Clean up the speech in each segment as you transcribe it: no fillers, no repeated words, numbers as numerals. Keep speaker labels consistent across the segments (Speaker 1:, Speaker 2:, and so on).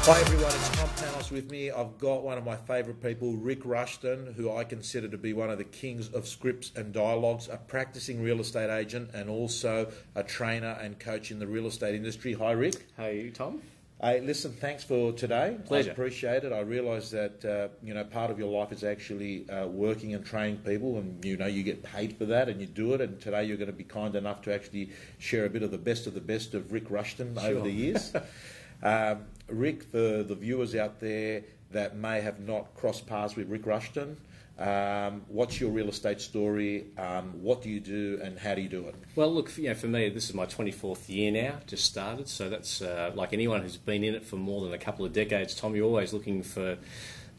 Speaker 1: Hi everyone, it's Tom Panos with me. I've got one of my favourite people, Rik Rushton, who I consider to be one of the kings of scripts and dialogues, a practicing real estate agent and also a trainer and coach in the real estate industry. Hi Rik.
Speaker 2: How are you, Tom?
Speaker 1: Hey, listen, thanks for today.
Speaker 2: Pleasure.
Speaker 1: I appreciate it. I realise that part of your life is actually working and training people, and you get paid for that, and you do it. And today you're going to be kind enough to actually share a bit of the best of Rik Rushton over the years. Rik, for the viewers out there that may have not crossed paths with Rik Rushton, what's your real estate story? What do you do, and how do you do it?
Speaker 2: Well, look, for me, this is my 24th year now, just started. So that's like anyone who's been in it for more than a couple of decades, Tom, you're always looking for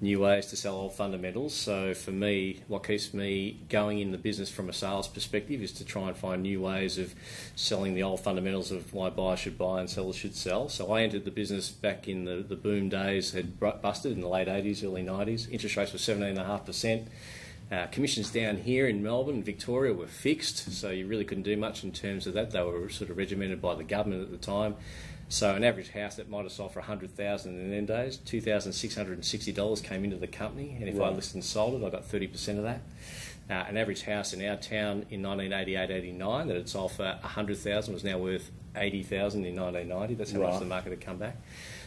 Speaker 2: new ways to sell old fundamentals. So for me, what keeps me going in the business from a sales perspective is to try and find new ways of selling the old fundamentals of why buyers should buy and sellers should sell. So I entered the business back in the boom days, had busted in the late 80s, early 90s. Interest rates were 17.5%. Commissions down here in Melbourne and Victoria were fixed, so you really couldn't do much in terms of that. They were sort of regimented by the government at the time. So an average house that might have sold for $100,000 in them days, $2,660 came into the company, and if I listed and sold it, I got 30% of that. An average house in our town in 1988-89 that had sold for $100,000 was now worth $80,000 in 1990. That's how much the market had come back.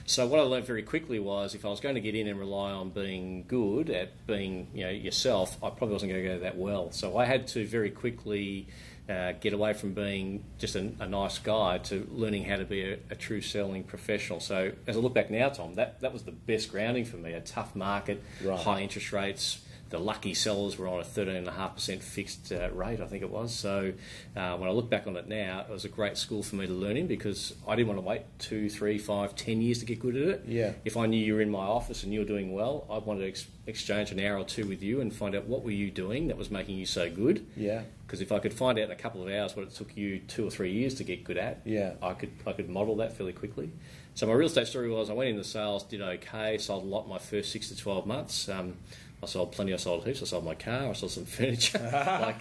Speaker 2: So what I learned very quickly was if I was going to get in and rely on being good at being yourself, I probably wasn't going to go that well. So I had to very quickly get away from being just a nice guy to learning how to be a true selling professional. So as I look back now, Tom, that was the best grounding for me. A tough market, high interest rates. The lucky sellers were on a 13.5% fixed rate, I think it was. So when I look back on it now, it was a great school for me to learn in because I didn't want to wait 2, 3, 5, 10 years to get good at it. Yeah. If I knew you were in my office and you were doing well, I'd want to exchange an hour or two with you and find out what were you doing that was making you so good. Yeah. Because if I could find out in a couple of hours what it took you 2 or 3 years to get good at, I could model that fairly quickly. So my real estate story was I went into sales, did okay, sold a lot in my first 6 to 12 months. I sold plenty. I sold heaps. I sold my car. I sold some furniture. I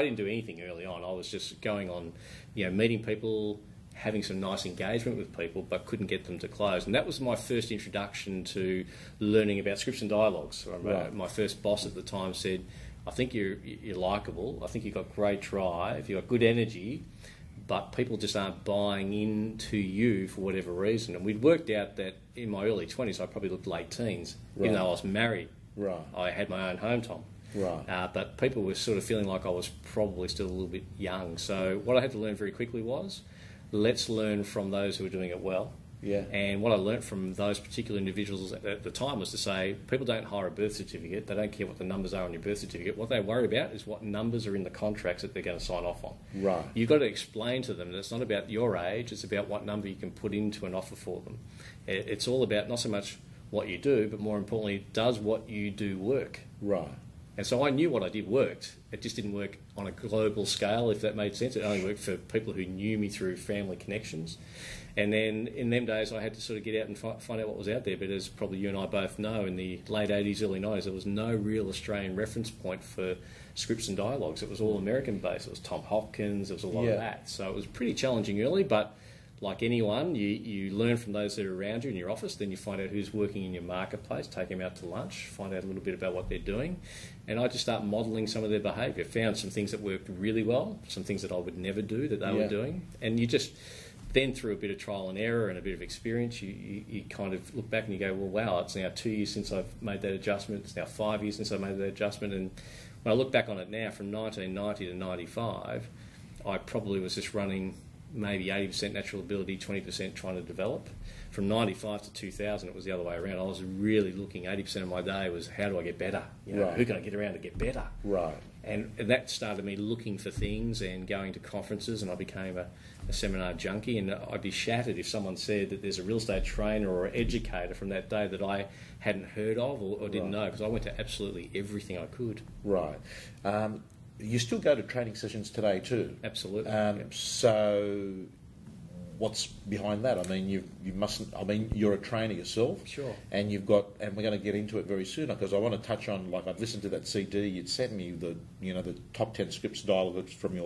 Speaker 2: didn't do anything early on. I was just going on, meeting people, having some nice engagement with people, but couldn't get them to close. And that was my first introduction to learning about scripts and dialogues. My first boss at the time said, "I think you're likeable. I think you've got great drive. You've got good energy." But people just aren't buying into you for whatever reason. And we'd worked out that in my early 20s, I probably looked late teens, even though I was married. I had my own home, Tom. But people were sort of feeling like I was probably still a little bit young. So what I had to learn very quickly was, let's learn from those who are doing it well. And what I learnt from those particular individuals at the time was to say, people don't hire a birth certificate. They don't care what the numbers are on your birth certificate. What they worry about is what numbers are in the contracts that they're going to sign off on. You've got to explain to them that it's not about your age, it's about what number you can put into an offer for them. It's all about not so much what you do, but more importantly, does what you do work? And so I knew what I did worked. It just didn't work on a global scale, if that made sense. It only worked for people who knew me through family connections. And then in them days, I had to sort of get out and find out what was out there. But as probably you and I both know, in the late 80s, early 90s, there was no real Australian reference point for scripts and dialogues. It was all American-based. It was Tom Hopkins. There was a lot of that. So it was pretty challenging early, but like anyone, you learn from those that are around you in your office, then you find out who's working in your marketplace, take them out to lunch, find out a little bit about what they're doing, and I just start modelling some of their behaviour. Found some things that worked really well, some things that I would never do that they were doing, and you just, then through a bit of trial and error and a bit of experience, you kind of look back and you go, well, wow, it's now 2 years since I've made that adjustment, it's now 5 years since I made that adjustment, and when I look back on it now, from 1990 to 95, I probably was just running maybe 80% natural ability, 20% trying to develop. From 95 to 2000, it was the other way around. I was really looking, 80% of my day was how do I get better? Who can I get around to get better? And that started me looking for things and going to conferences, and I became a seminar junkie. And I'd be shattered if someone said that there's a real estate trainer or educator from that day that I hadn't heard of or didn't know, because I went to absolutely everything I could. You still go to training sessions today too? Absolutely. So what's behind that? I mean, you mustn't. I mean, you're a trainer yourself. Sure. And you've got, and we're going to get into it very soon because I want to touch on, like, I've listened to that CD you'd sent me, the top 10 scripts dialogues from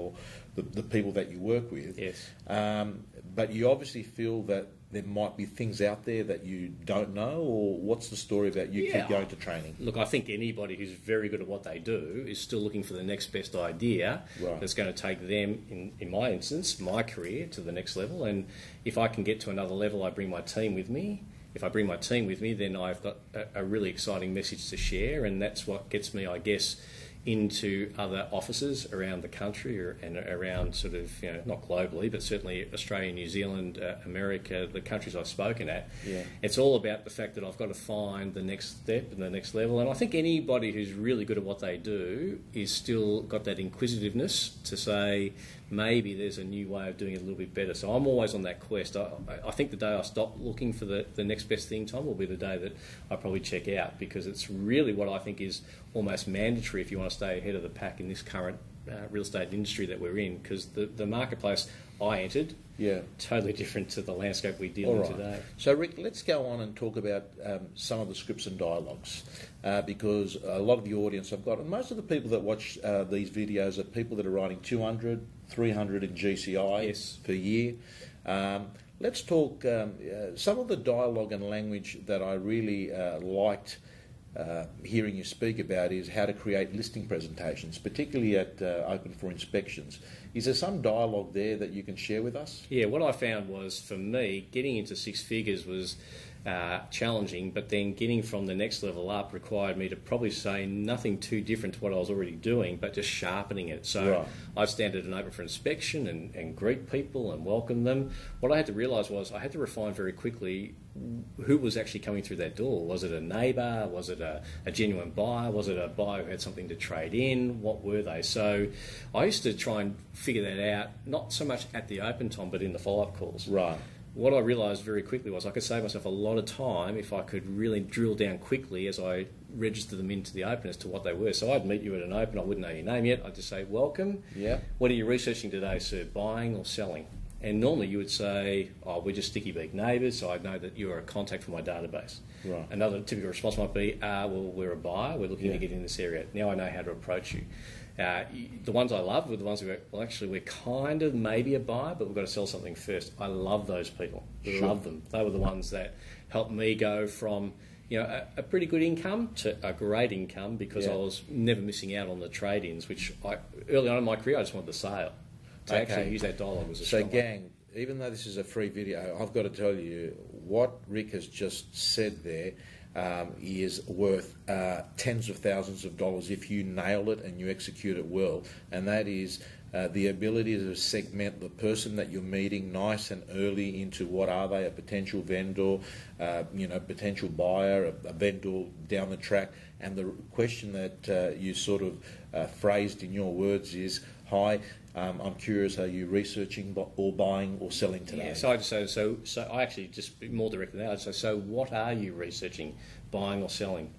Speaker 2: the people that you work with. Yes. But you obviously feel that
Speaker 1: there might be things out there that you don't know, or what's the story about you keep going to training?
Speaker 2: Look, I think anybody who's very good at what they do is still looking for the next best idea that's going to take them, in my instance, my career to the next level. And if I can get to another level, I bring my team with me. If I bring my team with me, then I've got a really exciting message to share, and that's what gets me, I guess, into other offices around the country and around sort of, not globally, but certainly Australia, New Zealand, America, the countries I've spoken at.
Speaker 1: Yeah.
Speaker 2: It's all about the fact that I've got to find the next step and the next level. And I think anybody who's really good at what they do is still got that inquisitiveness to say, maybe there's a new way of doing it a little bit better. So I'm always on that quest. I think the day I stop looking for the next best thing, Tom, will be the day that I probably check out, because it's really what I think is almost mandatory if you want to stay ahead of the pack in this current real estate industry that we're in, because the marketplace I entered, totally different to the landscape we deal in today.
Speaker 1: So, Rik, let's go on and talk about some of the scripts and dialogues, because a lot of the audience I've got, and most of the people that watch these videos are people that are writing 200, 300 in GCI per year. Let's talk some of the dialogue and language that I really liked hearing you speak about is how to create listing presentations, particularly at open for inspections. Is there some dialogue there that you can share with us?
Speaker 2: Yeah, what I found was, for me, getting into six figures was challenging, but then getting from the next level up required me to probably say nothing too different to what I was already doing, but just sharpening it. So I'd stand at an open for inspection and greet people and welcome them. What I had to realise was I had to refine very quickly who was actually coming through that door. Was it a neighbour? Was it a genuine buyer? Was it a buyer who had something to trade in? What were they? So I used to try and figure that out, not so much at the open time, but in the follow-up calls.
Speaker 1: Right.
Speaker 2: What I realised very quickly was I could save myself a lot of time if I could really drill down quickly as I register them into the open as to what they were. So I'd meet you at an open, I wouldn't know your name yet, I'd just say, welcome.
Speaker 1: Yeah.
Speaker 2: What are you researching today, sir? Buying or selling? And normally you would say, oh, we're just sticky beak neighbours, so I'd know that you're a contact for my database.
Speaker 1: Right.
Speaker 2: Another typical response might be, well, we're a buyer, we're looking to get in this area. Now I know how to approach you. The ones I love were the ones who were, well, actually, we're kind of maybe a buyer, but we've got to sell something first. I love those people. Love them. They were the ones that helped me go from a pretty good income to a great income, because I was never missing out on the trade-ins, which early on in my career, I just wanted the sale. To actually use that dialogue was a strong
Speaker 1: gang, even though this is a free video, I've got to tell you, what Rik has just said there is worth tens of thousands of dollars if you nail it and you execute it well, and that is the ability to segment the person that you're meeting nice and early into what are they, a potential vendor, potential buyer, a vendor down the track. And the question that you sort of phrased in your words is, hi, I'm curious, are you researching or buying or selling today?
Speaker 2: Yeah, so I just say, so I actually just be more direct than that. I'd say, so what are you researching, buying or selling?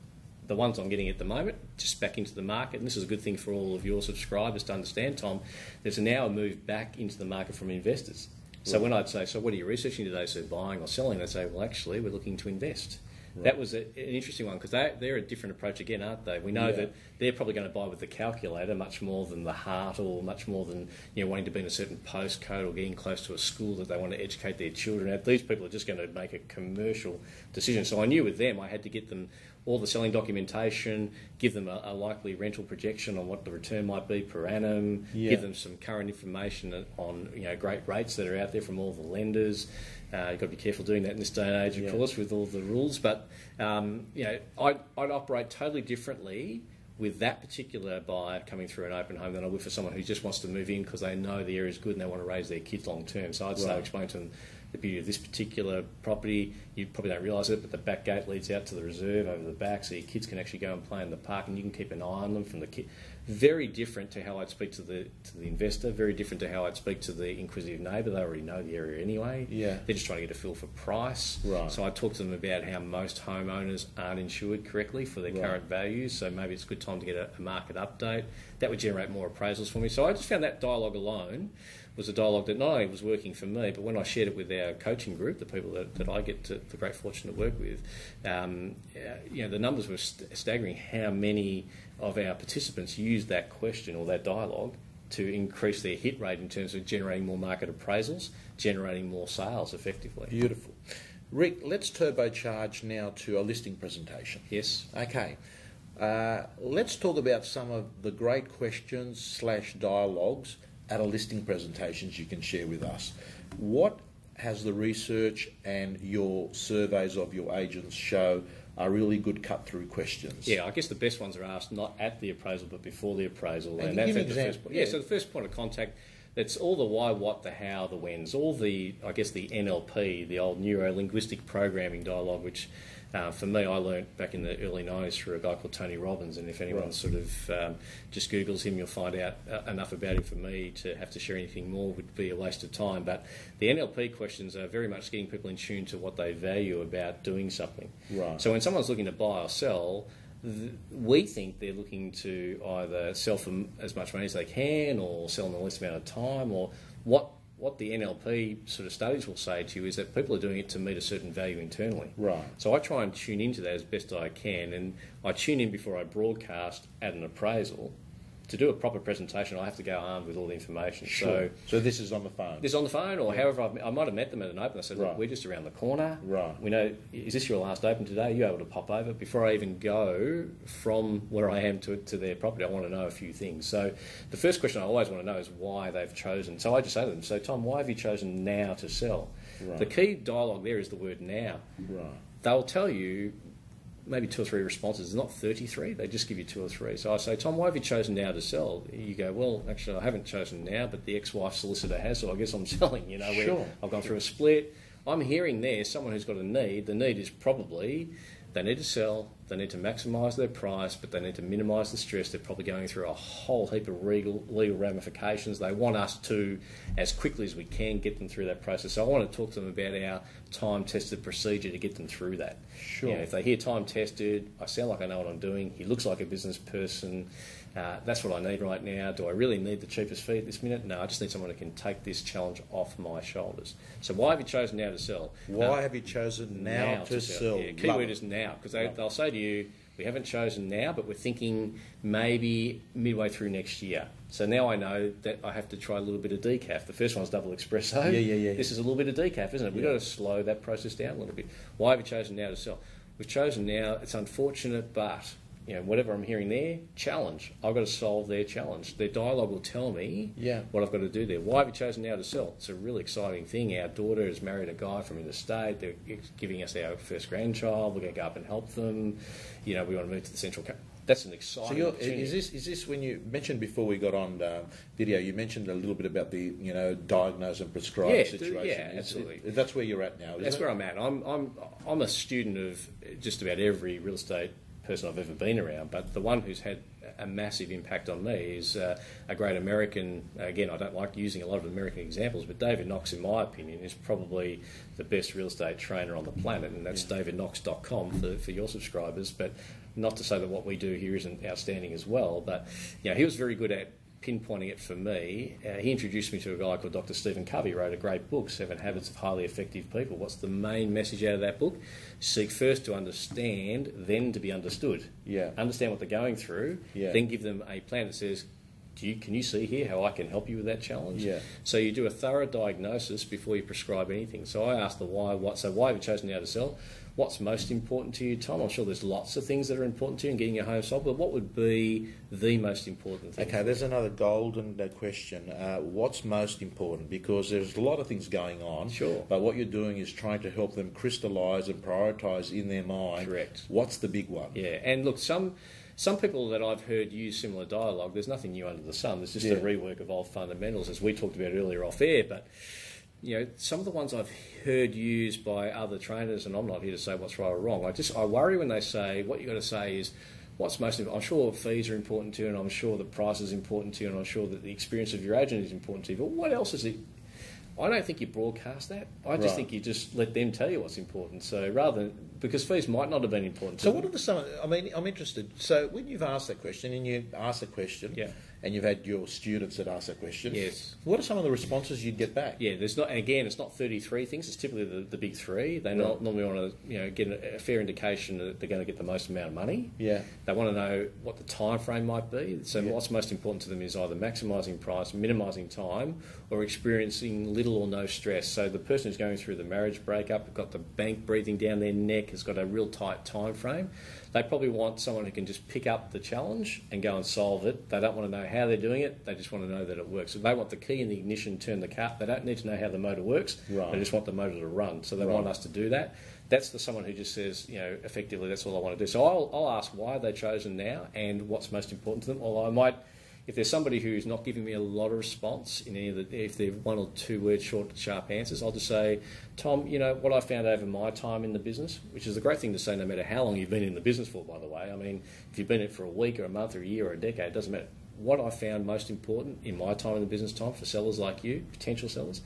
Speaker 2: The ones I'm getting at the moment, just back into the market, and this is a good thing for all of your subscribers to understand, Tom, there's now a move back into the market from investors. So when I'd say, so what are you researching today, so buying or selling, they'd say, well, actually, we're looking to invest. Right. That was an interesting one, because they're a different approach again, aren't they? We know that they're probably going to buy with the calculator much more than the heart, or much more than wanting to be in a certain postcode or getting close to a school that they want to educate their children at. These people are just going to make a commercial decision. So I knew with them I had to get them all the selling documentation, give them a likely rental projection on what the return might be per annum, give them some current information on great rates that are out there from all the lenders. You've got to be careful doing that in this day and age, of course, with all the rules. But I'd operate totally differently with that particular buyer coming through an open home than I would for someone who just wants to move in because they know the area is good and they want to raise their kids long term. So I'd start explaining to them the beauty of this particular property. You probably don't realise it, but the back gate leads out to the reserve over the back, so your kids can actually go and play in the park, and you can keep an eye on them from the kid. Very different to how I'd speak to the investor. Very different to how I'd speak to the inquisitive neighbour. They already know the area anyway. Yeah, they're just trying to get a feel for price. Right. So I talk to them about how most homeowners aren't insured correctly for their current values. So maybe it's a good time to get a market update. That would generate more appraisals for me. So I just found that dialogue alone was a dialogue that not only was working for me, but when I shared it with our coaching group, the people that I get the great fortune to work with, the numbers were staggering how many of our participants used that question or that dialogue to increase their hit rate in terms of generating more market appraisals, generating more sales effectively.
Speaker 1: Beautiful. Rik, let's turbocharge now to a listing presentation.
Speaker 2: Yes.
Speaker 1: Okay. Let's talk about some of the great questions / dialogues at a listing presentations you can share with us. What has the research and your surveys of your agents show are really good cut-through questions?
Speaker 2: Yeah, I guess the best ones are asked not at the appraisal but before the appraisal.
Speaker 1: And
Speaker 2: that's
Speaker 1: give an
Speaker 2: at the first
Speaker 1: example.
Speaker 2: point. Yeah, so the first point of contact, that's all the why, what, the how, the whens, all the, I guess, the NLP, the old neuro-linguistic programming dialogue, which for me I learnt back in the early 90s through a guy called Tony Robbins, and if anyone sort of just Googles him, you'll find out enough about him for me to have to share anything more would be a waste of time. But the NLP questions are very much getting people in tune to what they value about doing something.
Speaker 1: Right.
Speaker 2: So when someone's looking to buy or sell, we think they're looking to either sell for as much money as they can or sell in the least amount of time, or what the NLP sort of studies will say to you is that people are doing it to meet a certain value internally.
Speaker 1: Right.
Speaker 2: So I try and tune into that as best I can, and I tune in before I broadcast at an appraisal. To do a proper presentation, I have to go armed with all the information.
Speaker 1: Sure. So this is on the phone?
Speaker 2: This is on the phone, or however, I might have met them at an open. I said, look,
Speaker 1: Right.
Speaker 2: we're just around the corner.
Speaker 1: Right.
Speaker 2: We know, is this your last open today? Are you able to pop over? Before I even go from where I am to their property, I want to know a few things. So the first question I always want to know is why they've chosen. So I just say to them, so Tom, why have you chosen now to sell?
Speaker 1: Right.
Speaker 2: The key dialogue there is the word now.
Speaker 1: Right.
Speaker 2: They'll tell you maybe 2 or 3 responses, not 33, they just give you 2 or 3. So I say, Tom, why have you chosen now to sell? You go, well, actually, I haven't chosen now, but the ex-wife solicitor has, so I guess I'm selling, you know,
Speaker 1: Sure.
Speaker 2: where I've gone through a split. I'm hearing there someone who's got a need. The need is probably they need to sell, they need to maximise their price, but they need to minimise the stress. They're probably going through a whole heap of legal ramifications. They want us to, as quickly as we can, get them through that process. So I want to talk to them about our time-tested procedure to get them through that.
Speaker 1: Sure.
Speaker 2: You know, if they hear time-tested, I sound like I know what I'm doing, he looks like a business person, that's what I need right now. Do I really need the cheapest fee at this minute? No, I just need someone who can take this challenge off my shoulders. So why have you chosen now to sell?
Speaker 1: Why have you chosen now to sell?
Speaker 2: Yeah, key word is now, because they'll say to you, we haven't chosen now, but we're thinking maybe midway through next year. So now I know that I have to try a little bit of decaf. The first one's double espresso.
Speaker 1: Yeah.
Speaker 2: This is a little bit of decaf, isn't it? We've got to slow that process down a little bit. Why have you chosen now to sell? We've chosen now, it's unfortunate, but you know, whatever I'm hearing there, challenge. I've got to solve their challenge. Their dialogue will tell me what I've got to do there. Why have you chosen now to sell? It's a really exciting thing. Our daughter has married a guy from interstate. They're giving us our first grandchild. We're going to go up and help them. You know, we want to move to the central coast. That's an exciting opportunity.
Speaker 1: Is this when you mentioned before we got on video? You mentioned a little bit about the diagnose and prescribe situation.
Speaker 2: Yeah, absolutely.
Speaker 1: That's where you're at now.
Speaker 2: That's where I'm at. I'm a student of just about every real estate person I've ever been around, but the one who's had a massive impact on me is a great American. Again, I don't like using a lot of American examples, but David Knox, in my opinion, is probably the best real estate trainer on the planet, and that's davidknox.com for your subscribers. But not to say that what we do here isn't outstanding as well, but he was very good at pinpointing it for me. He introduced me to a guy called Dr. Stephen Covey, wrote a great book, 7 Habits of Highly Effective People. What's the main message out of that book? Seek first to understand, then to be understood.
Speaker 1: Yeah.
Speaker 2: Understand what they're going through, then give them a plan that says, can you see here how I can help you with that challenge?
Speaker 1: Yeah.
Speaker 2: So you do a thorough diagnosis before you prescribe anything. So I asked the why, what. So why have you chosen now to sell? What's most important to you, Tom? I'm sure there's lots of things that are important to you in getting your home sold, but what would be the most important thing?
Speaker 1: Okay, there's another golden question. What's most important? Because there's a lot of things going on.
Speaker 2: Sure.
Speaker 1: But what you're doing is trying to help them crystallise and prioritise in their mind.
Speaker 2: Correct.
Speaker 1: What's the big one?
Speaker 2: Yeah, and look, some people that I've heard use similar dialogue, there's nothing new under the sun. There's just a rework of old fundamentals, as we talked about earlier off air, but some of the ones I've heard used by other trainers, and I'm not here to say what's right or wrong. I worry when they say what you've got to say is what's most important. I'm sure fees are important to you, and I'm sure the price is important to you, and I'm sure that the experience of your agent is important to you. But what else is it? I don't think you broadcast that. I just think you just let them tell you what's important. So rather than, because fees might not have been important to
Speaker 1: So
Speaker 2: them.
Speaker 1: what are I'm interested. So when you've asked that question and you ask the question, and you've had your students that ask that question.
Speaker 2: Yes.
Speaker 1: What are some of the responses you'd get back?
Speaker 2: Yeah, there's not, and again, it's not 33 things. It's typically the big three. They normally want to, get a fair indication that they're going to get the most amount of money.
Speaker 1: Yeah.
Speaker 2: They want to know what the time frame might be. So what's most important to them is either maximising price, minimising time, or experiencing little or no stress. So the person who's going through the marriage breakup, got the bank breathing down their neck, has got a real tight time frame. They probably want someone who can just pick up the challenge and go and solve it. They don't want to know how they're doing it. They just want to know that it works. So they want the key in the ignition, turn the car. They don't need to know how the motor works.
Speaker 1: Right.
Speaker 2: They just want the motor to run. So they want us to do that. That's someone who just says, effectively, that's all I want to do. So I'll ask why they've chosen now and what's most important to them. Or I might, if there's somebody who's not giving me a lot of response in any of the, if they're one or two word short, sharp answers, I'll just say, Tom, what I found over my time in the business, which is a great thing to say no matter how long you've been in the business for, by the way. I mean, if you've been in it for a week or a month or a year or a decade, it doesn't matter. What I found most important in my time in the business, Tom, for sellers like you, potential sellers,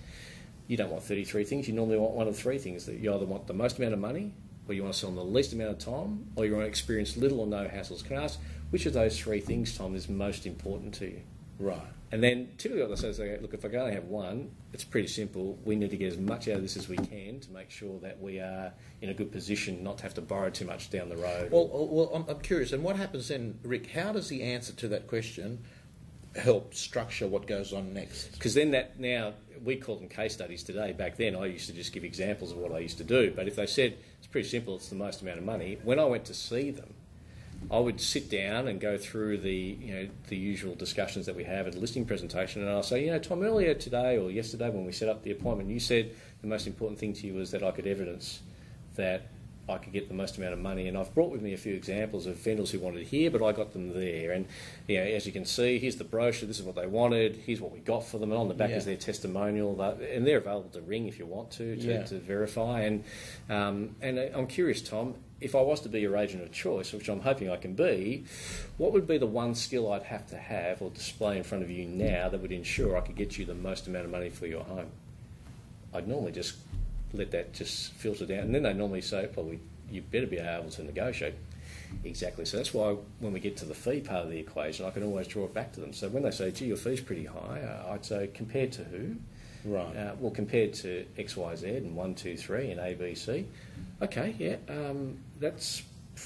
Speaker 2: you don't want 33 things. You normally want one of three things. That you either want the most amount of money, or you want to sell in the least amount of time, or you want to experience little or no hassles. Can I ask, which of those three things, Tom, is most important to you?
Speaker 1: Right.
Speaker 2: And then typically what they say is, look, if I can only have one, it's pretty simple. We need to get as much out of this as we can to make sure that we are in a good position not to have to borrow too much down the road.
Speaker 1: Well, I'm curious. And what happens then, Rick, how does the answer to that question help structure what goes on next?
Speaker 2: Because then now we call them case studies today. Back then I used to just give examples of what I used to do. But if they said, it's pretty simple, it's the most amount of money, when I went to see them, I would sit down and go through the usual discussions that we have at a listing presentation, and I'll say, Tom, earlier today or yesterday when we set up the appointment, you said the most important thing to you was that I could evidence that I could get the most amount of money, and I've brought with me a few examples of vendors who wanted here, but I got them there. And as you can see, here's the brochure. This is what they wanted. Here's what we got for them, and on the back is their testimonial. And they're available to ring if you want to verify. And I'm curious, Tom, if I was to be your agent of choice, which I'm hoping I can be, what would be the one skill I'd have to have or display in front of you now that would ensure I could get you the most amount of money for your home? I'd normally just let that just filter down, and then they normally say, well, you better be able to negotiate. Exactly. So that's why when we get to the fee part of the equation, I can always draw it back to them. So when they say, gee, your fee's pretty high, I'd say, compared to who? Right. Well, compared to X, Y, Z and 1, 2, 3 and A, B, C. Okay, that's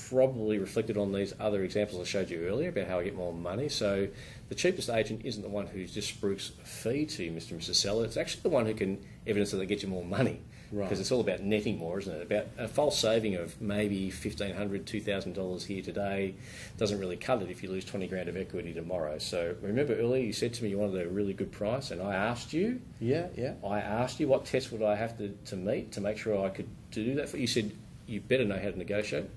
Speaker 2: probably reflected on these other examples I showed you earlier about how I get more money. So the cheapest agent isn't the one who just spruiks a fee to you, Mr. and Mrs. Seller. It's actually the one who can evidence that they get you more money. Right. Because it's all about netting more, isn't it? About a false saving of maybe $1,500, $2,000 here today doesn't really cut it if you lose 20 grand of equity tomorrow. So remember earlier you said to me you wanted a really good price, and I asked you. I asked you what test would I have to meet to make sure I could do that for you. You said you better know how to negotiate.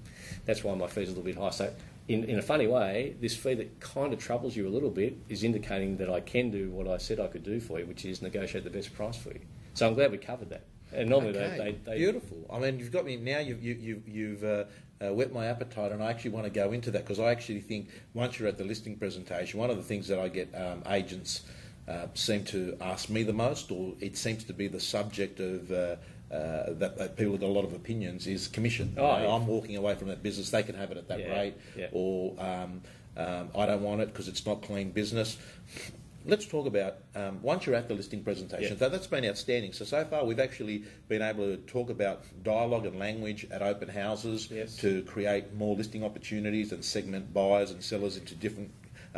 Speaker 2: That's why my fee's a little bit high. So in a funny way, this fee that kind of troubles you a little bit is indicating that I can do what I said I could do for you, which is negotiate the best price for you. So I'm glad we covered that. And normally they
Speaker 1: beautiful. I mean, you've got me now. You've whet my appetite, and I actually want to go into that because I actually think once you're at the listing presentation, one of the things that I get agents seem to ask me the most, or it seems to be the subject of that people have got a lot of opinions, is commission. I'm walking away from that business. They can have it at that rate, or I don't want it because it's not clean business. Let's talk about, once you're at the listing presentation, that's been outstanding. So far we've actually been able to talk about dialogue and language at open houses to create more listing opportunities and segment buyers and sellers into different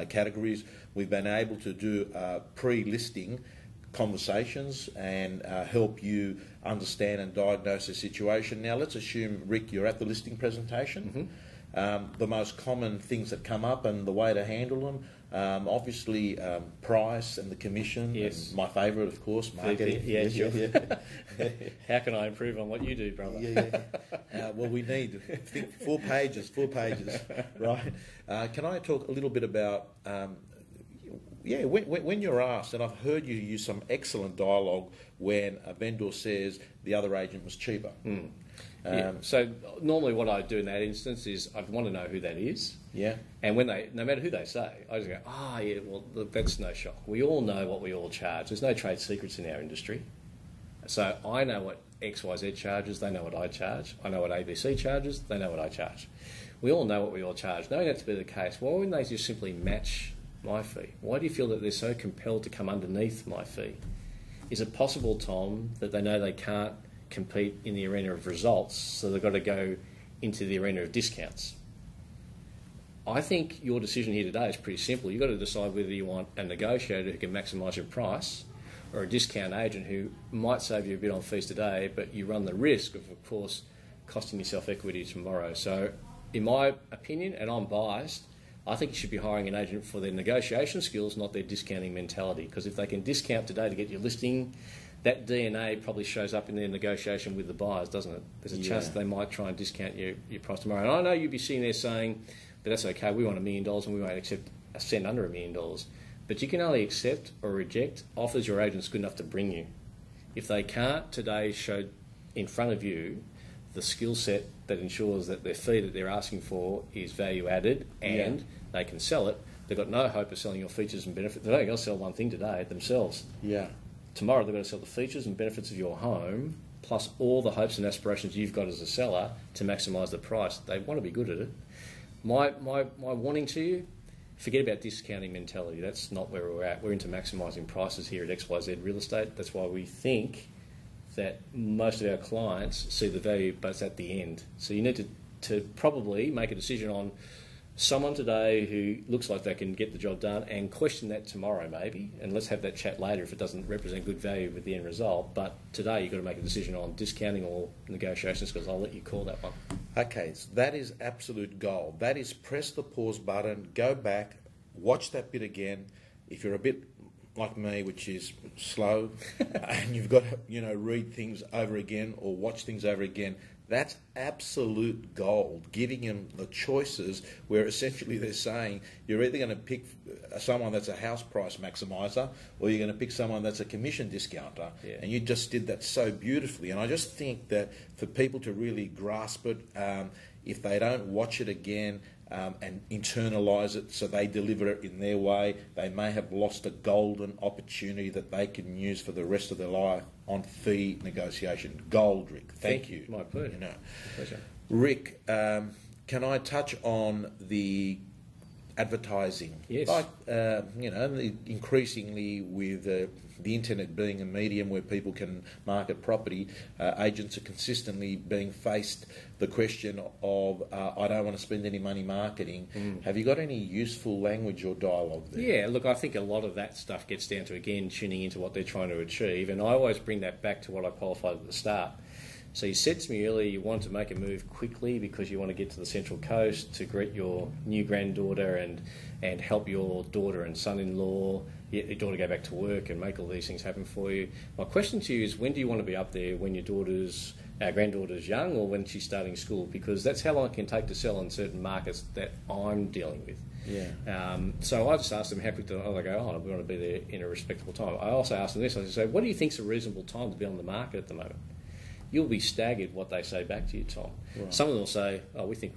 Speaker 1: categories. We've been able to do pre-listing conversations and help you understand and diagnose the situation. Now let's assume, Rick, you're at the listing presentation. The most common things that come up and the way to handle them, obviously price and the commission.
Speaker 2: Yes.
Speaker 1: And my favourite, of course, marketing.
Speaker 2: How can I improve on what you do, brother?
Speaker 1: Well, we need 4 pages, right? Can I talk a little bit about, when you're asked, and I've heard you use some excellent dialogue when a vendor says the other agent was cheaper.
Speaker 2: So normally what I do in that instance is I'd want to know who that is. Yeah. And when no matter who they say, I just go, well, look, that's no shock. We all know what we all charge. There's no trade secrets in our industry. So I know what XYZ charges, they know what I charge. I know what ABC charges, they know what I charge. We all know what we all charge. Knowing that to be the case, why wouldn't they just simply match My fee. Why do you feel that they're so compelled to come underneath my fee? Is it possible, Tom, that they know they can't compete in the arena of results, so they've got to go into the arena of discounts? I think your decision here today is pretty simple. You've got to decide whether you want a negotiator who can maximise your price or a discount agent who might save you a bit on fees today, but you run the risk of course, costing yourself equity tomorrow. So, in my opinion, and I'm biased, I think you should be hiring an agent for their negotiation skills, not their discounting mentality. Because if they can discount today to get your listing, that DNA probably shows up in their negotiation with the buyers, doesn't it? There's a chance that they might try and discount your price tomorrow. And I know you'd be sitting there saying, but that's okay, we want $1 million and we won't accept a cent under $1 million. But you can only accept or reject offers your agent's good enough to bring you. If they can't today show in front of you the skill set that ensures that their fee that they're asking for is value added and they can sell it, they've got no hope of selling your features and benefits. They've only got to sell one thing today, themselves.
Speaker 1: Yeah.
Speaker 2: Tomorrow they've got to sell the features and benefits of your home, plus all the hopes and aspirations you've got as a seller to maximise the price. They want to be good at it. My warning to you, forget about discounting mentality. That's not where we're at. We're into maximising prices here at XYZ Real Estate. That's why we think that most of our clients see the value, but it's at the end. So you need to probably make a decision on someone today who looks like they can get the job done and question that tomorrow maybe, and let's have that chat later if it doesn't represent good value with the end result. But today you've got to make a decision on discounting or negotiations, because I'll let you call that one.
Speaker 1: Okay, so that is absolute gold. That is press the pause button, go back, watch that bit again. If you're a bit like me, which is slow, and you've got to, read things over again or watch things over again, that's absolute gold, giving them the choices where essentially they're saying you're either going to pick someone that's a house price maximiser or you're going to pick someone that's a commission discounter.
Speaker 2: Yeah.
Speaker 1: And you just did that so beautifully. And I just think that for people to really grasp it, if they don't watch it again and internalise it so they deliver it in their way, they may have lost a golden opportunity that they can use for the rest of their life on fee negotiation. Gold, Rik. Thank you.
Speaker 2: My pleasure. Pleasure.
Speaker 1: Rik, can I touch on the advertising?
Speaker 2: Yes.
Speaker 1: Like, increasingly with the internet being a medium where people can market property, agents are consistently being faced the question of, I don't want to spend any money marketing. Have you got any useful language or dialogue there?
Speaker 2: Yeah, look, I think a lot of that stuff gets down to, again, tuning into what they're trying to achieve. And I always bring that back to what I qualified at the start. So you said to me earlier you want to make a move quickly because you want to get to the Central Coast to greet your new granddaughter and help your daughter and son-in-law, get your daughter go back to work and make all these things happen for you. My question to you is, when do you want to be up there? When your granddaughter's young, or when she's starting school? Because that's how long it can take to sell in certain markets that I'm dealing with.
Speaker 1: Yeah.
Speaker 2: So I just asked them how quick they go, we want to be there in a respectable time. I also asked them this, I said, what do you think's a reasonable time to be on the market at the moment? You'll be staggered what they say back to you, Tom. Right. Some of them will say, we think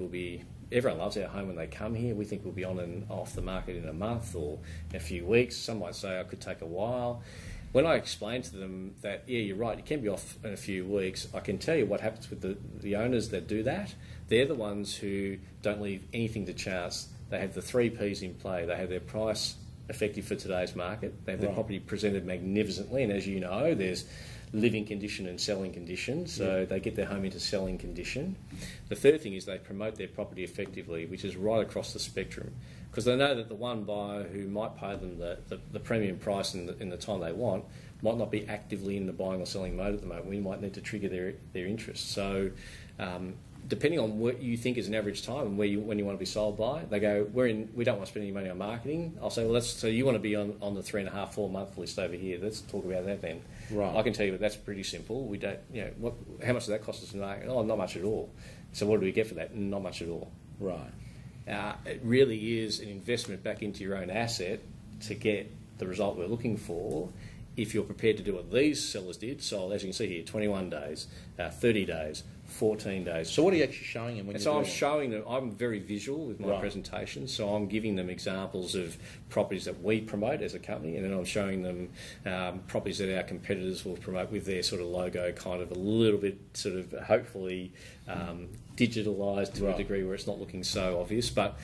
Speaker 2: everyone loves our home when they come here. We think we'll be on and off the market in a month or in a few weeks. Some might say, it could take a while. When I explain to them that, you're right, you can be off in a few weeks, I can tell you what happens with the owners that do that. They're the ones who don't leave anything to chance. They have the 3 Ps in play. They have their price effective for today's market. They have their property presented magnificently. And as you know, there's living condition and selling condition, so they get their home into selling condition. The third thing is they promote their property effectively, which is right across the spectrum, because they know that the one buyer who might pay them the premium price in the time they want might not be actively in the buying or selling mode at the moment. We might need to trigger their interest. So depending on what you think is an average time and when you want to be sold by, they go, we don't want to spend any money on marketing. I'll say, so you want to be on the 3.5, 4 month list over here. Let's talk about that then. Right. I can tell you that that's pretty simple. We don't, how much does that cost us in marketing? Oh, not much at all. So what do we get for that? Not much at all.
Speaker 1: Right.
Speaker 2: It really is an investment back into your own asset to get the result we're looking for. If you're prepared to do what these sellers did, sold, as you can see here, 21 days, 30 days, 14 days.
Speaker 1: So what are you actually showing them when
Speaker 2: And
Speaker 1: you're
Speaker 2: so I'm
Speaker 1: doing it?
Speaker 2: showing them, I'm very visual with my
Speaker 1: Right.
Speaker 2: presentation, so I'm giving them examples of properties that we promote as a company, and then I'm showing them properties that our competitors will promote with their sort of logo kind of a little bit sort of hopefully digitalised to a
Speaker 1: Right.
Speaker 2: degree where it's not looking so obvious. But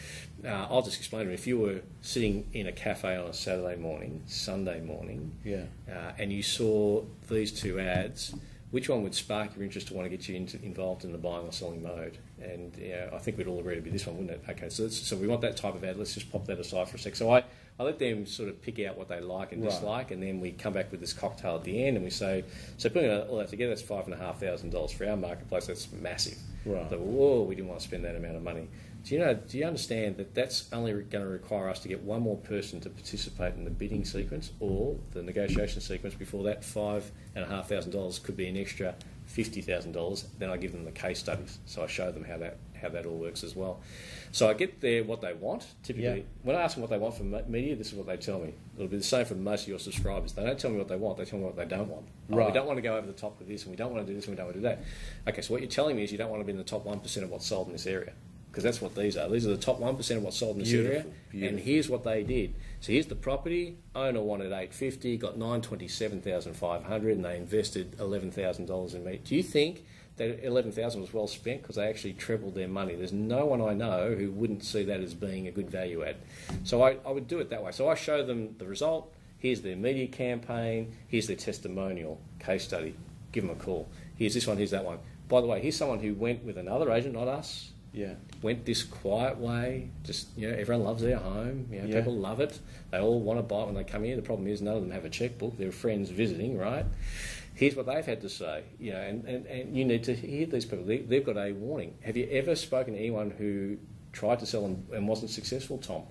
Speaker 2: I'll just explain to them, if you were sitting in a cafe on a Saturday morning, Sunday morning,
Speaker 1: Yeah.
Speaker 2: and you saw these two ads, which one would spark your interest to want to get you involved in the buying or selling mode? And I think we'd all agree it'd be this one, wouldn't it? Okay, so we want that type of ad. Let's just pop that aside for a sec. So I let them sort of pick out what they like and dislike, and then we come back with this cocktail at the end, and we say, so putting all that together, that's $5,500 for our marketplace. That's massive.
Speaker 1: Right.
Speaker 2: So, whoa, we didn't want to spend that amount of money. Do you understand that that's only going to require us to get one more person to participate in the bidding sequence or the negotiation sequence before that $5,500 could be an extra $50,000? Then I give them the case studies, so I show them how that all works as well. So I get there what they want. Typically, when I ask them what they want from media, this is what they tell me. It'll be the same for most of your subscribers. They don't tell me what they want; they tell me what they don't want.
Speaker 1: Right.
Speaker 2: We don't want to go over the top with this, and we don't want to do this, and we don't want to do that. Okay, so what you're telling me is you don't want to be in the top 1% of what's sold in this area. Because that's what these are. These are the top 1% of what's sold in this area. And here's what they did. So here's the property. Owner wanted $850, got $927,500, and they invested $11,000 in me. Do you think that $11,000 was well spent? Because they actually trebled their money. There's no one I know who wouldn't see that as being a good value add. So I would do it that way. So I show them the result. Here's their media campaign. Here's their testimonial case study. Give them a call. Here's this one. Here's that one. By the way, here's someone who went with another agent, not us.
Speaker 1: Yeah.
Speaker 2: Went this quiet way. Just, everyone loves their home. People love it. They all want to buy it when they come here. The problem is none of them have a checkbook. They're friends visiting, right? Here's what they've had to say. And you need to hear these people. They've got a warning. Have you ever spoken to anyone who tried to sell and wasn't successful, Tom?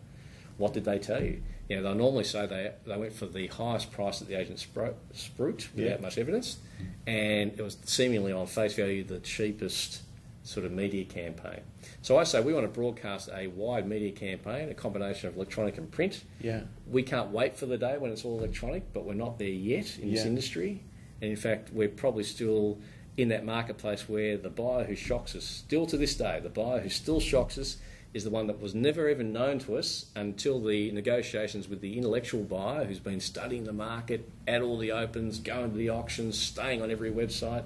Speaker 2: What did they tell you? They'll normally say they went for the highest price that the agent spruiked without much evidence, and it was seemingly on face value the cheapest sort of media campaign. So I say we want to broadcast a wide media campaign, a combination of electronic and print.
Speaker 1: Yeah.
Speaker 2: We can't wait for the day when it's all electronic, but we're not there yet in this industry. And in fact, we're probably still in that marketplace where the buyer who shocks us, still to this day, the buyer who still shocks us is the one that was never even known to us until the negotiations with the intellectual buyer who's been studying the market, at all the opens, going to the auctions, staying on every website.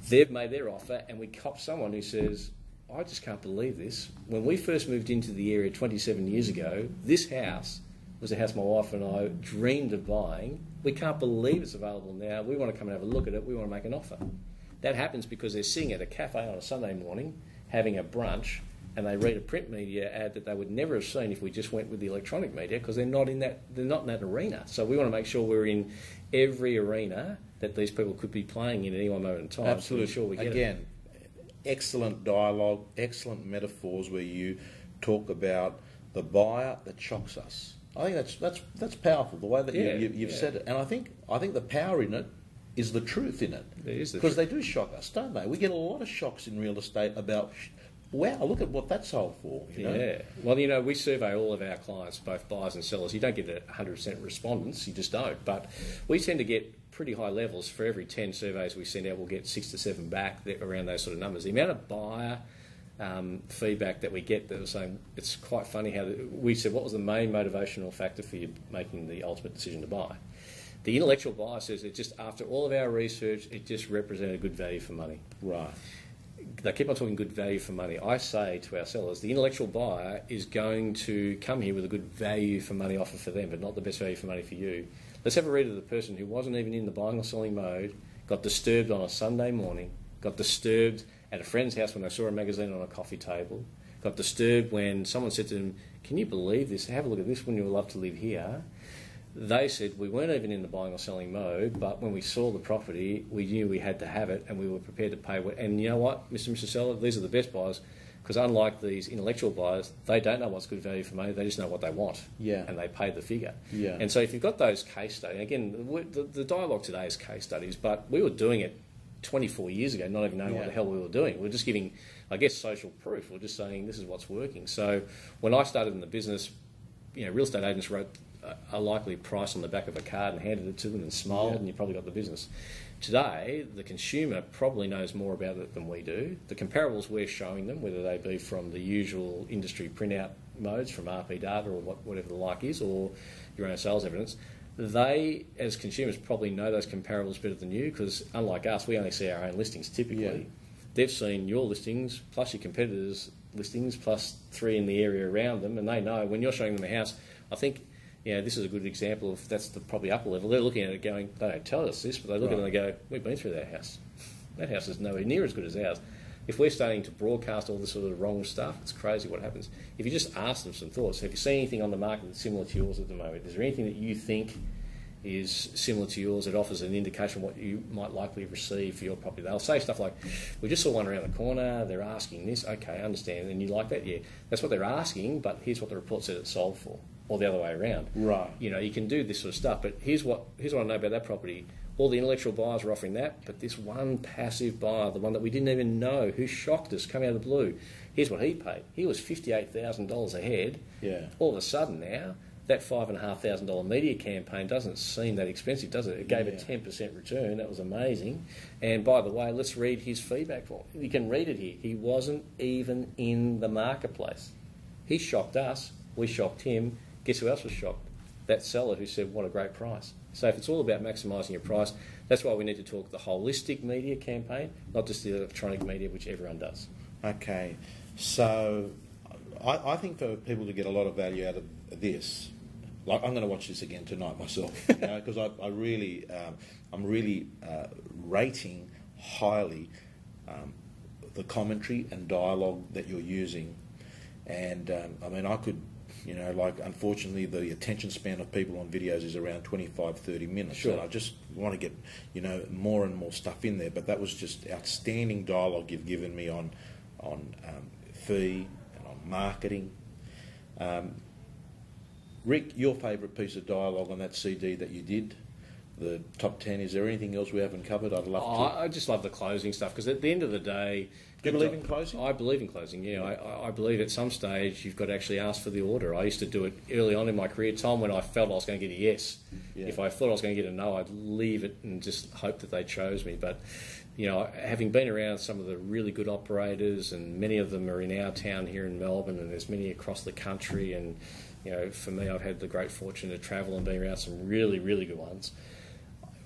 Speaker 2: They've made their offer, and we cop someone who says, I just can't believe this. When we first moved into the area 27 years ago, this house was a house my wife and I dreamed of buying. We can't believe it's available now. We want to come and have a look at it. We want to make an offer. That happens because they're sitting at a cafe on a Sunday morning, having a brunch, and they read a print media ad that they would never have seen if we just went with the electronic media, because they're not in that arena. So we want to make sure we're in every arena that these people could be playing in at any one moment in time.
Speaker 1: Absolutely.
Speaker 2: To ensure we get
Speaker 1: Again, excellent dialogue, excellent metaphors where you talk about the buyer that shocks us. I think that's powerful, the way that you've said it. And I think the power in it is the truth in it.
Speaker 2: It is the
Speaker 1: because
Speaker 2: truth.
Speaker 1: they do shock us, don't they? We get a lot of shocks in real estate about, wow, look at what that sold for. You know?
Speaker 2: Yeah. Well, we survey all of our clients, both buyers and sellers. You don't get 100% respondents, you just don't. But we tend to get pretty high levels. For every 10 surveys we send out, we'll get 6 to 7 back around those sort of numbers. The amount of buyer feedback that we get that was saying, it's quite funny how we said, what was the main motivational factor for you making the ultimate decision to buy? The intellectual buyer says it just, after all of our research, it just represented good value for money.
Speaker 1: Right.
Speaker 2: They keep on talking good value for money. I say to our sellers, the intellectual buyer is going to come here with a good value for money offer for them, but not the best value for money for you. Let's have a read of the person who wasn't even in the buying or selling mode, got disturbed on a Sunday morning, got disturbed at a friend's house when they saw a magazine on a coffee table, got disturbed when someone said to them, can you believe this? Have a look at this, wouldn't you love to live here? They said, we weren't even in the buying or selling mode, but when we saw the property, we knew we had to have it and we were prepared to pay. And you know what, Mr. and Mrs. Seller, these are the best buyers, because unlike these intellectual buyers, they don't know what's good value for money, they just know what they want.
Speaker 1: Yeah.
Speaker 2: And they pay the figure.
Speaker 1: Yeah.
Speaker 2: And so if you've got those case studies, again, the dialogue today is case studies, but we were doing it 24 years ago, not even knowing what the hell we were doing. We were just giving, I guess, social proof. We're just saying this is what's working. So when I started in the business, real estate agents wrote a likely price on the back of a card and handed it to them and smiled, and you probably got the business. Today, the consumer probably knows more about it than we do. The comparables we're showing them, whether they be from the usual industry printout modes from RP data or whatever the like is, or your own sales evidence, they, as consumers, probably know those comparables better than you, because unlike us, we only see our own listings typically.
Speaker 1: Yeah.
Speaker 2: They've seen your listings plus your competitors' listings plus 3 in the area around them, and they know when you're showing them a house. I think this is a good example of that's the probably upper level. They're looking at it going, they don't tell us this, but they look at it and they go, we've been through that house. That house is nowhere near as good as ours. If we're starting to broadcast all this sort of wrong stuff, it's crazy what happens. If you just ask them some thoughts, have you seen anything on the market that's similar to yours at the moment? Is there anything that you think is similar to yours that offers an indication of what you might likely receive for your property? They'll say stuff like, we just saw one around the corner, they're asking this, okay, I understand, and you like that? Yeah, that's what they're asking, but here's what the report said it sold for, or the other way around.
Speaker 1: Right.
Speaker 2: You can do this sort of stuff, but here's what I know about that property. All the intellectual buyers are offering that, but this one passive buyer, the one that we didn't even know, who shocked us, coming out of the blue, here's what he paid. He was $58,000 ahead.
Speaker 1: Yeah.
Speaker 2: All of a sudden now, that $5,500 media campaign doesn't seem that expensive, does it? It gave a 10% return. That was amazing. And by the way, let's read his feedback for him. You can read it here. He wasn't even in the marketplace. He shocked us. We shocked him. Guess who else was shocked? That seller who said, what a great price. So if it's all about maximising your price, that's why we need to talk the holistic media campaign, not just the electronic media, which everyone does.
Speaker 1: Okay. So I think for people to get a lot of value out of this, like I'm going to watch this again tonight myself, because I'm really rating highly the commentary and dialogue that you're using, and I could, unfortunately the attention span of people on videos is around 25-30 minutes.
Speaker 2: Sure.
Speaker 1: And I just want to get more and more stuff in there, but that was just outstanding dialogue you've given me on fee and on marketing. Rik, your favourite piece of dialogue on that CD that you did, the top 10, is there anything else we haven't covered? I'd love to.
Speaker 2: I just love the closing stuff, because at the end of the day...
Speaker 1: Do you believe in closing?
Speaker 2: I believe in closing, yeah. I believe at some stage you've got to actually ask for the order. I used to do it early on in my career, Tom, when I felt I was going to get a yes. Yeah. If I thought I was going to get a no, I'd leave it and just hope that they chose me. But, having been around some of the really good operators, and many of them are in our town here in Melbourne, and there's many across the country, and for me, I've had the great fortune to travel and be around some really, really good ones.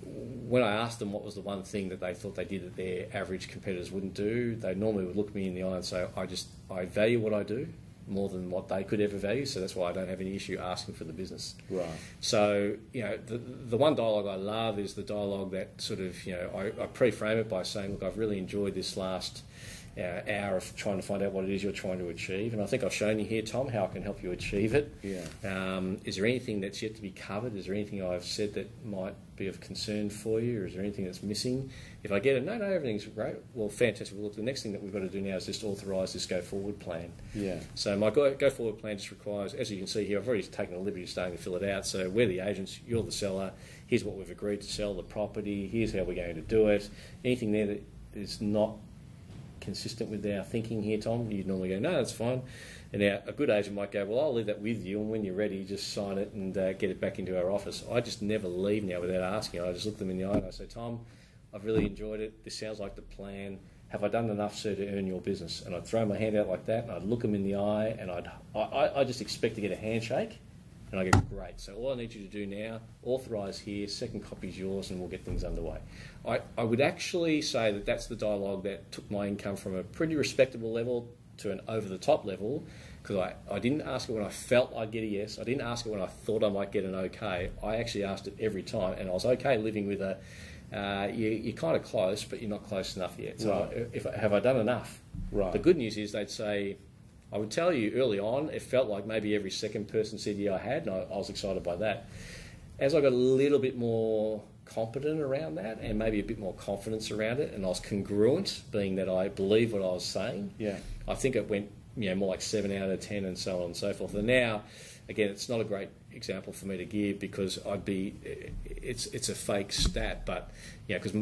Speaker 2: When I asked them what was the one thing that they thought they did that their average competitors wouldn't do, they normally would look me in the eye and say, I value what I do more than what they could ever value, so that's why I don't have any issue asking for the business.
Speaker 1: Right.
Speaker 2: So, the one dialogue I love is the dialogue that sort of, I pre-frame it by saying, look, I've really enjoyed this last hour of trying to find out what it is you're trying to achieve, and I think I've shown you here, Tom, how I can help you achieve it.
Speaker 1: Yeah.
Speaker 2: Is there anything that's yet to be covered? Is there anything I've said that might be of concern for you, or is there anything that's missing? If I get it, no, everything's great, well, fantastic. Well, look, the next thing that we've got to do now is just authorise this go-forward plan.
Speaker 1: Yeah.
Speaker 2: So my go-forward plan just requires, as you can see here, I've already taken the liberty of starting to fill it out. So we're the agents, you're the seller, here's what we've agreed to sell the property, here's how we're going to do it. Anything there that is not consistent with our thinking here, Tom, you'd normally go, no, that's fine. And now a good agent might go, well, I'll leave that with you, and when you're ready, just sign it and get it back into our office. I just never leave now without asking. I just look them in the eye and I say, Tom, I've really enjoyed it. This sounds like the plan. Have I done enough, sir, to earn your business? And I'd throw my hand out like that, and I'd look them in the eye, and I just expect to get a handshake. And I go, great. So all I need you to do now, authorise here, second copy's yours, and we'll get things underway. I would actually say that that's the dialogue that took my income from a pretty respectable level to an over-the-top level, because I didn't ask it when I felt I'd get a yes. I didn't ask it when I thought I might get an okay. I actually asked it every time, and I was okay living with a, you're kind of close, but you're not close enough yet. So have I done enough?
Speaker 1: Right.
Speaker 2: The good news is they'd say, I would tell you early on, it felt like maybe every second person said, yeah, I had, and I was excited by that. As I got a little bit more competent around that, and maybe a bit more confidence around it, and I was congruent, being that I believed what I was saying,
Speaker 1: yeah,
Speaker 2: I think it went more like 7 out of 10 and so on and so forth. And now again, it's not a great example for me to give because it's a fake stat, but because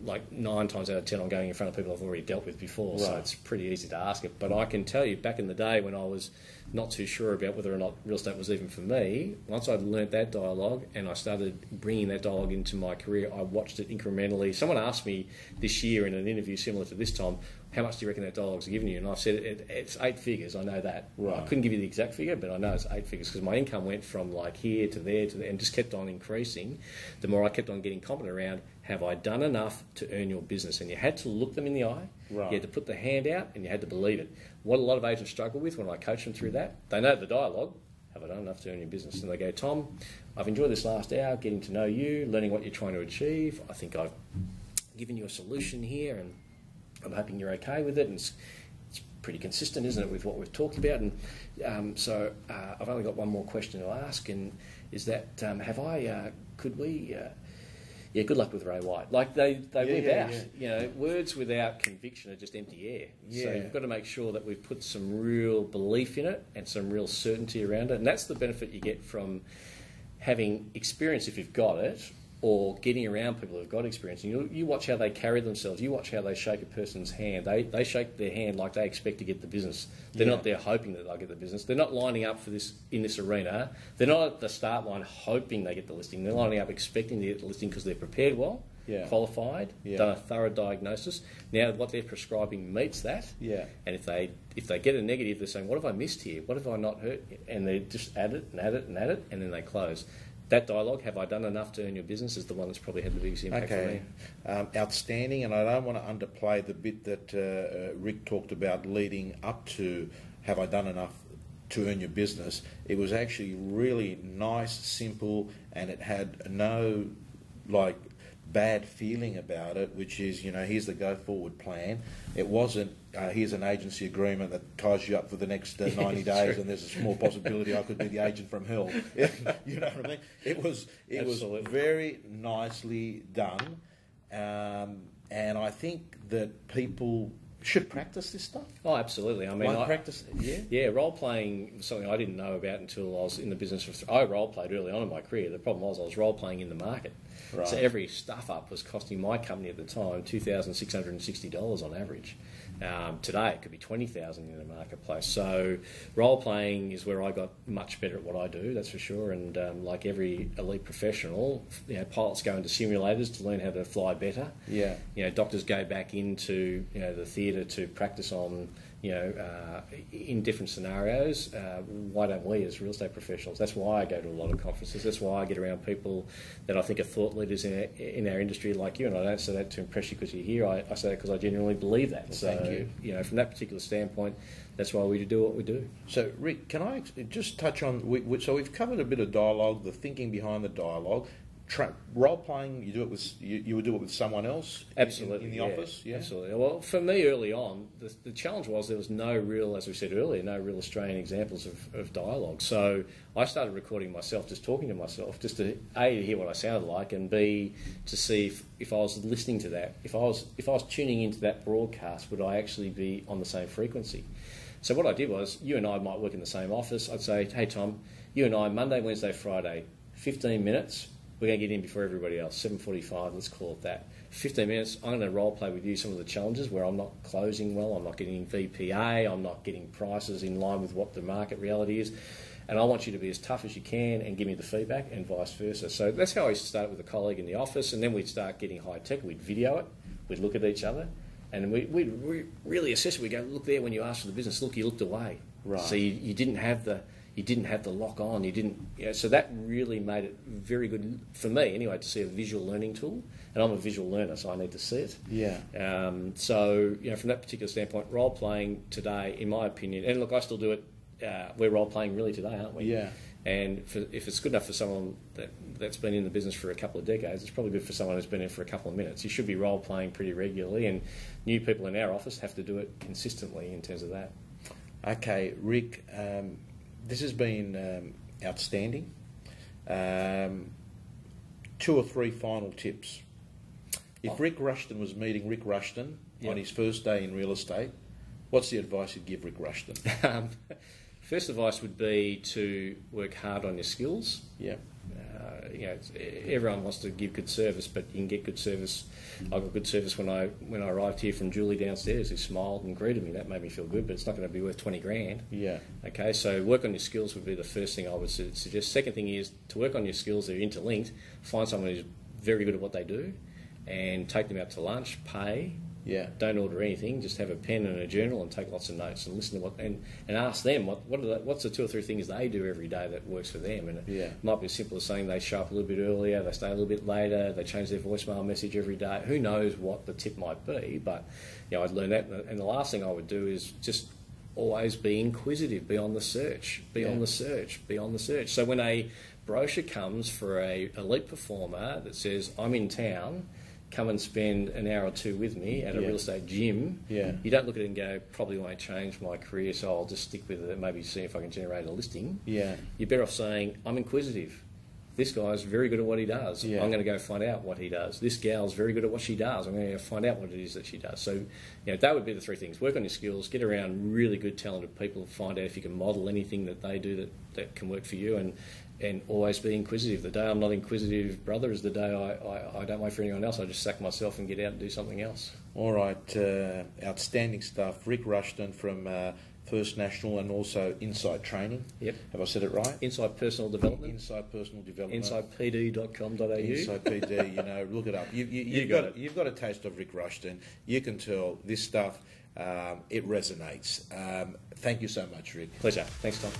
Speaker 2: like 9 times out of 10 I'm going in front of people I've already dealt with before, so it's pretty easy to ask it. But I can tell you, back in the day when I was not too sure about whether or not real estate was even for me, once I'd learnt that dialogue and I started bringing that dialogue into my career, I watched it incrementally. Someone asked me this year in an interview similar to this, Tom, how much do you reckon that dialogue's given you? And I said, it's 8 figures, I know that. I couldn't give you the exact figure, but I know it's 8 figures because my income went from like here to there and just kept on increasing. The more I kept on getting confident around, have I done enough to earn your business? And you had to look them in the eye, you had to put the hand out, and you had to believe it. What a lot of agents struggle with when I coach them through that, they know the dialogue, have I done enough to earn your business? And they go, Tom, I've enjoyed this last hour, getting to know you, learning what you're trying to achieve. I think I've given you a solution here, and I'm hoping you're okay with it. And it's pretty consistent, isn't it, with what we've talked about? And so I've only got one more question to ask, and is that good luck with Ray White. Like they live out. Words without conviction are just empty air. So you've got to make sure that we've put some real belief in it and some real certainty around it. And that's the benefit you get from having experience if you've got it, or getting around people who've got experience. And you watch how they carry themselves. You watch how they shake a person's hand. They shake their hand like they expect to get the business. They're not there hoping that they'll get the business. They're not lining up for this in this arena. They're not at the start line hoping they get the listing. They're lining up expecting to get the listing because they're prepared well, qualified, done a thorough diagnosis. Now what they're prescribing meets that. And if they get a negative, they're saying, what have I missed here? What have I not heard? And they just add it and add it and add it, and then they close. That dialogue, have I done enough to earn your business, is the one that's probably had the biggest impact for me.
Speaker 1: Outstanding, and I don't want to underplay the bit that Rik talked about leading up to have I done enough to earn your business. It was actually really nice, simple, and it had no bad feeling about it, which is, here's the go-forward plan. It wasn't, here's an agency agreement that ties you up for the next 90 days and there's a small possibility I could be the agent from hell. You know what I mean? It was very nicely done, and I think that people should practice this stuff.
Speaker 2: Oh, absolutely. I mean,
Speaker 1: practice.
Speaker 2: Role playing was something I didn't know about until I was in the business. I role played early on in my career. The problem was I was role playing in the market. So every stuff up was costing my company at the time $2,660 on average. Today it could be $20,000 in the marketplace. So role playing is where I got much better at what I do, that's for sure. And like every elite professional, pilots go into simulators to learn how to fly better. Doctors go back into the theatre to practice on in different scenarios. Why don't we as real estate professionals? That's why I go to a lot of conferences. That's why I get around people that I think are thought leaders in our industry like you. And I don't say that to impress you because you're here. I say that because I genuinely believe that.
Speaker 1: Well, thank you.
Speaker 2: From that particular standpoint, that's why we do what we do.
Speaker 1: So, Rik, can I just touch on... So we've covered a bit of dialogue, the thinking behind the dialogue. Role playing, you would do it with someone else.
Speaker 2: Absolutely,
Speaker 1: in the office.
Speaker 2: Absolutely. Well, for me early on, the challenge was there was no real, as we said earlier, no real Australian examples of dialogue. So I started recording myself, just talking to myself, just to A, to hear what I sounded like, and B, to see if I was listening to that, if I was tuning into that broadcast, would I actually be on the same frequency? So what I did was, you and I might work in the same office. I'd say, hey Tom, you and I, Monday, Wednesday, Friday, 15 minutes. We're going to get in before everybody else, 7:45, let's call it that. 15 minutes, I'm going to role play with you some of the challenges where I'm not closing well, I'm not getting VPA, I'm not getting prices in line with what the market reality is. And I want you to be as tough as you can and give me the feedback, and vice versa. So that's how I started with a colleague in the office, and then we'd start getting high tech. We'd video it, we'd look at each other, and we'd really assess it. We'd go, look there when you asked for the business, look, you looked away.
Speaker 1: Right.
Speaker 2: So you didn't have the lock on. So that really made it very good for me anyway to see a visual learning tool, and I'm a visual learner, so I need to see it. So from that particular standpoint, role playing today, in my opinion, and look, I still do it. We're role playing really today, aren't we?
Speaker 1: Yeah.
Speaker 2: And if it's good enough for someone that's been in the business for a couple of decades, it's probably good for someone who's been in for a couple of minutes. You should be role playing pretty regularly, and new people in our office have to do it consistently in terms of that.
Speaker 1: Okay, Rik. This has been outstanding. 2 or 3 final tips. If Rik Rushton was meeting Rik Rushton on his first day in real estate, what's the advice you'd give Rik Rushton?
Speaker 2: First advice would be to work hard on your skills.
Speaker 1: Yeah.
Speaker 2: Everyone wants to give good service, but you can get good service. I got good service when I arrived here from Julie downstairs, who smiled and greeted me. That made me feel good, but it's not going to be worth 20 grand.
Speaker 1: Yeah.
Speaker 2: Okay, so work on your skills would be the first thing I would suggest. Second thing is to work on your skills that are interlinked. Find someone who's very good at what they do, and take them out to lunch. Pay.
Speaker 1: Yeah.
Speaker 2: Don't order anything. Just have a pen and a journal and take lots of notes and listen to what and ask them what's the 2 or 3 things they do every day that works for them. And it might be as simple as saying they show up a little bit earlier, they stay a little bit later, they change their voicemail message every day. Who knows what the tip might be? But I'd learn that. And the last thing I would do is just always be inquisitive. Be on the search. Be on the search. Be on the search. So when a brochure comes for a elite performer that says I'm in town, come and spend an hour or 2 with me at a real estate gym.
Speaker 1: Yeah.
Speaker 2: You don't look at it and go, probably won't change my career, so I'll just stick with it, maybe see if I can generate a listing.
Speaker 1: Yeah.
Speaker 2: You're better off saying, I'm inquisitive. This guy's very good at what he does.
Speaker 1: Yeah.
Speaker 2: I'm going to go find out what he does. This gal's very good at what she does. I'm going to go find out what it is that she does. So, that would be the 3 things. Work on your skills, get around really good, talented people, find out if you can model anything that they do that can work for you, and always be inquisitive. The day I'm not inquisitive, brother, is the day I don't wait for anyone else. I just sack myself and get out and do something else.
Speaker 1: All right. Outstanding stuff. Rik Rushton from First National and also Insight Training.
Speaker 2: Yep.
Speaker 1: Have I said it right?
Speaker 2: Insight Personal Development.
Speaker 1: Insight Personal Development.
Speaker 2: InsightPD.com.au.
Speaker 1: Insight PD, look it up. You've got a taste of Rik Rushton. You can tell this stuff, it resonates. Thank you so much, Rik.
Speaker 2: Pleasure. Thanks, Tom.